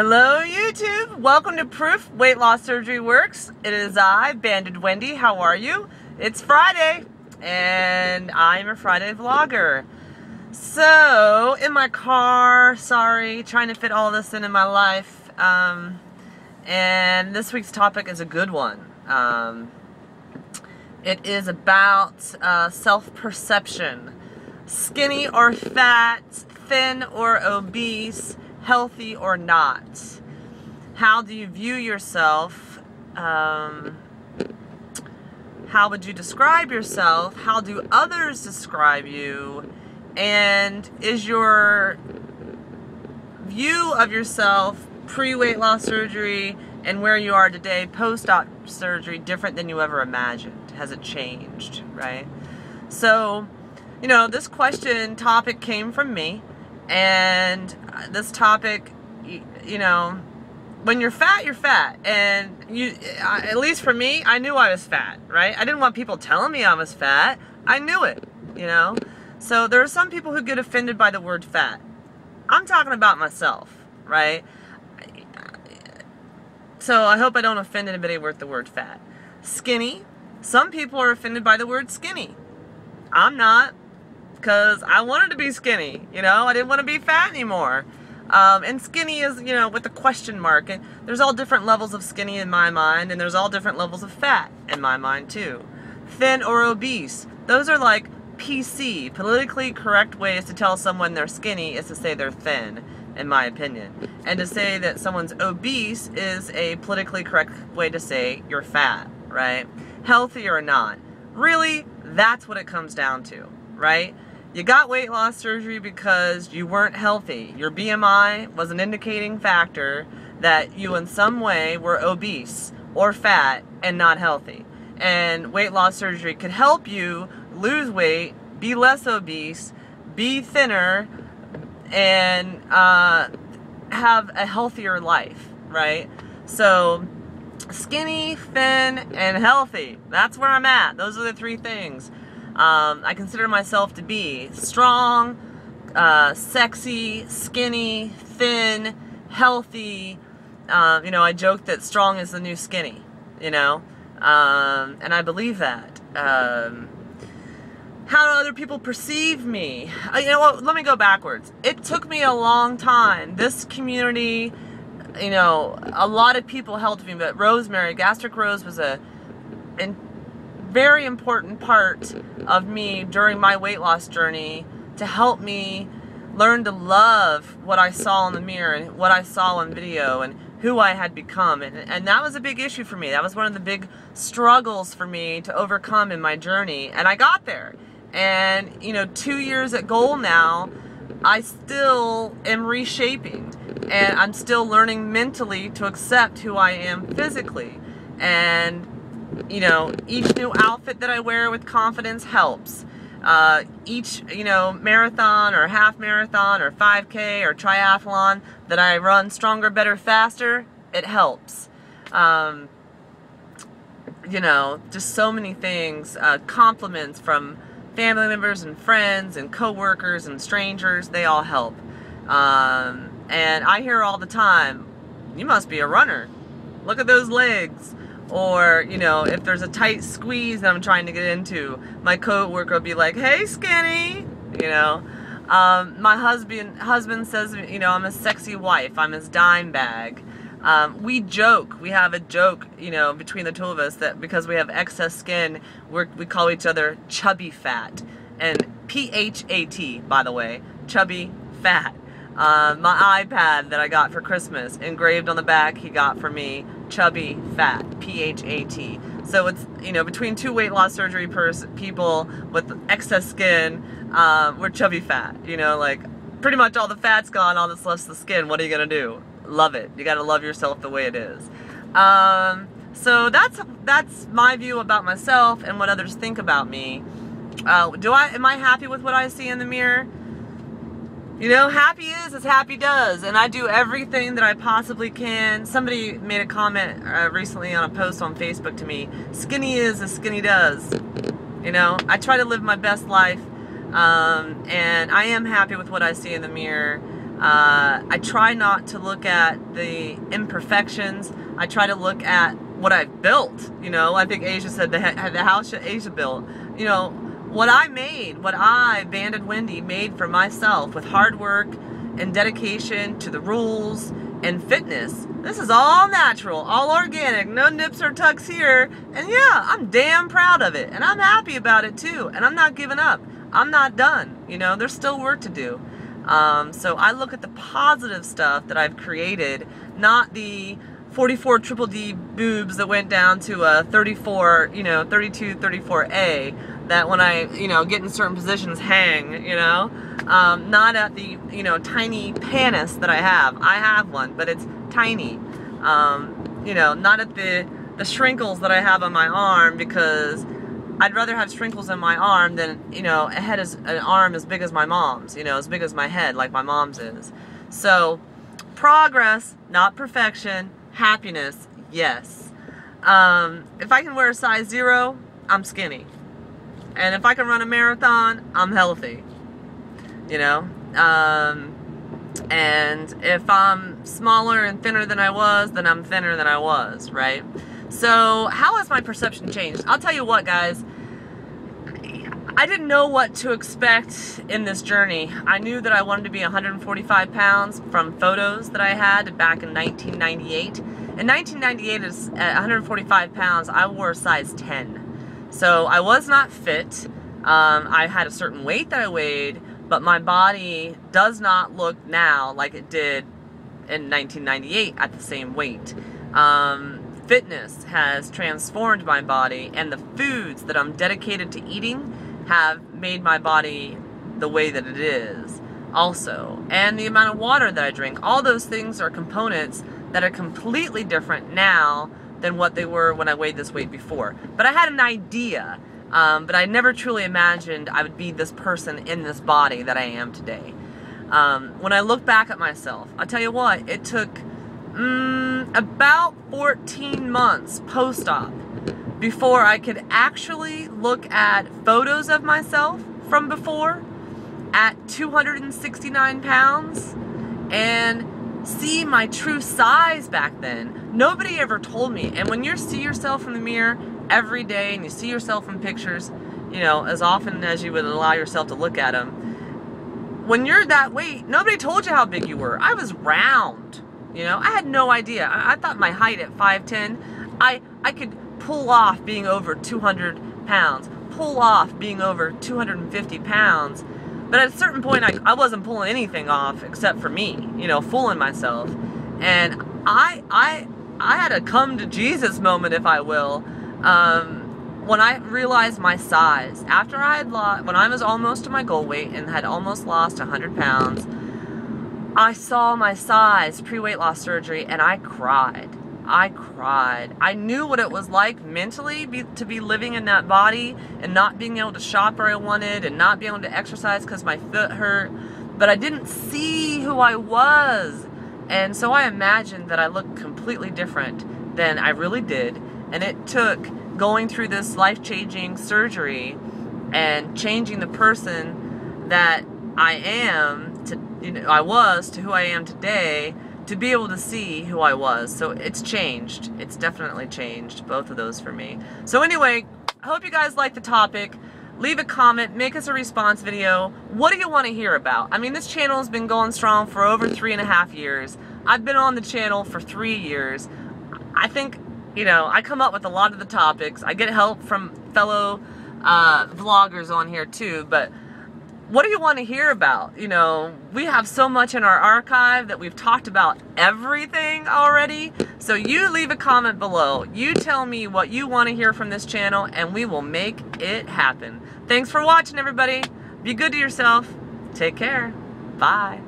Hello YouTube, welcome to Proof Weight Loss Surgery Works. It is I, Banded Wendy. How are you? It's Friday and I'm a Friday vlogger. So in my car, sorry, trying to fit all this in my life, and this week's topic is a good one. It is about self-perception. Skinny or fat, thin or obese, healthy or not. How do you view yourself? How would you describe yourself? How do others describe you? And is your view of yourself pre-weight loss surgery and where you are today post-op surgery different than you ever imagined? Has it changed, right? So, you know, this topic came from me. And this topic, you know, when you're fat, you're fat. And at least for me, I knew I was fat, right? I didn't want people telling me I was fat. I knew it, you know? So there are some people who get offended by the word fat. I'm talking about myself, right? So I hope I don't offend anybody with the word fat. Skinny. Some people are offended by the word skinny. I'm not. Because I wanted to be skinny, you know, I didn't want to be fat anymore. And skinny is, you know, with a question mark. And there's all different levels of skinny in my mind, and there's all different levels of fat in my mind too. Thin or obese, those are like PC, politically correct ways to tell someone they're skinny is to say they're thin, in my opinion. And to say that someone's obese is a politically correct way to say you're fat, right? Healthy or not. Really, that's what it comes down to, right? You got weight loss surgery because you weren't healthy. Your BMI was an indicating factor that you in some way were obese or fat and not healthy. And weight loss surgery could help you lose weight, be less obese, be thinner, and have a healthier life, right? So skinny, thin, and healthy. That's where I'm at. Those are the three things. I consider myself to be strong, sexy, skinny, thin, healthy. You know, I joke that strong is the new skinny, you know, and I believe that. How do other people perceive me? You know what, let me go backwards. It took me a long time. This community, you know, a lot of people helped me, but Rosemary, Gastric Rose was a very important part of me during my weight loss journey to help me learn to love what I saw in the mirror and what I saw on video and who I had become. And that was a big issue for me. That was one of the big struggles for me to overcome in my journey. And I got there. And, you know, 2 years at goal now, I still am reshaping. And I'm still learning mentally to accept who I am physically. And you know, each new outfit that I wear with confidence helps. Each, you know, marathon or half marathon or 5K or triathlon that I run stronger, better, faster, it helps. You know, just so many things. Compliments from family members and friends and coworkers and strangers, they all help. And I hear all the time, you must be a runner. Look at those legs. Or, you know, if there's a tight squeeze that I'm trying to get into, my coworker will be like, hey, skinny, you know. My husband says, you know, I'm a sexy wife. I'm his dime bag. We joke. We have a joke, you know, between the two of us that because we have excess skin, we call each other chubby fat. And P-H-A-T, by the way, chubby fat. My iPad that I got for Christmas, engraved on the back, he got for me, chubby fat, P-H-A-T. So it's, you know, between two weight loss surgery people with excess skin, we're chubby fat. You know, like, pretty much all the fat's gone, all that's left's the skin. What are you gonna do? Love it. You gotta love yourself the way it is. So that's my view about myself and what others think about me. Am I happy with what I see in the mirror? You know, happy is as happy does, and I do everything that I possibly can. Somebody made a comment recently on a post on Facebook to me, skinny is as skinny does. You know, I try to live my best life, and I am happy with what I see in the mirror. I try not to look at the imperfections. I try to look at what I've built. You know, I think Asia said the house Asia built. You know, what I made, what I, Banded Wendy, made for myself with hard work and dedication to the rules and fitness. This is all natural, all organic, no nips or tucks here. And yeah, I'm damn proud of it. And I'm happy about it too. And I'm not giving up. I'm not done. You know, there's still work to do. So I look at the positive stuff that I've created, not the 44 triple D boobs that went down to a 34, you know, 32, 34A, that when I, you know, get in certain positions hang, you know. Not at the, you know, tiny penis that I have. I have one, but it's tiny. You know, not at the shrinkles that I have on my arm, because I'd rather have shrinkles in my arm than, you know, an arm as big as my mom's, you know, as big as my head, like my mom's is. So, progress, not perfection. Happiness, yes. If I can wear a size 0, I'm skinny. And if I can run a marathon, I'm healthy. You know? And if I'm smaller and thinner than I was, then I'm thinner than I was, right? So, how has my perception changed? I'll tell you what, guys. I didn't know what to expect in this journey. I knew that I wanted to be 145 pounds from photos that I had back in 1998. In 1998, at 145 pounds, I wore a size 10. So I was not fit. I had a certain weight that I weighed, but my body does not look now like it did in 1998 at the same weight. Fitness has transformed my body, and the foods that I'm dedicated to eating have made my body the way that it is also. And the amount of water that I drink, all those things are components that are completely different now than what they were when I weighed this weight before. But I had an idea, but I never truly imagined I would be this person in this body that I am today. When I look back at myself, I'll tell you what, it took about 14 months post-op before I could actually look at photos of myself from before at 269 pounds and see my true size back then. Nobody ever told me. And when you see yourself in the mirror every day and you see yourself in pictures, you know, as often as you would allow yourself to look at them, when you're that weight, nobody told you how big you were. I was round, you know. I had no idea. I thought my height at 5'10", I could pull off being over 200 pounds, pull off being over 250 pounds. But at a certain point, I wasn't pulling anything off except for me, you know, fooling myself. And I had a come to Jesus moment, if I will, when I realized my size. After I had lost, when I was almost to my goal weight and had almost lost 100 pounds, I saw my size pre-weight loss surgery and I cried. I cried. I knew what it was like mentally to be living in that body and not being able to shop where I wanted and not being able to exercise because my foot hurt. But I didn't see who I was. And so I imagined that I looked completely different than I really did. And it took going through this life-changing surgery and changing the person that I am to, you know, I was to who I am today, to be able to see who I was. So it's changed. It's definitely changed, both of those for me. So anyway, I hope you guys like the topic. Leave a comment, make us a response video. What do you want to hear about? I mean, this channel has been going strong for over 3.5 years. I've been on the channel for 3 years. I think, you know, I come up with a lot of the topics. I get help from fellow vloggers on here too, but what do you want to hear about? You know, we have so much in our archive that we've talked about everything already. So you leave a comment below. You tell me what you want to hear from this channel and we will make it happen. Thanks for watching, everybody. Be good to yourself. Take care. Bye.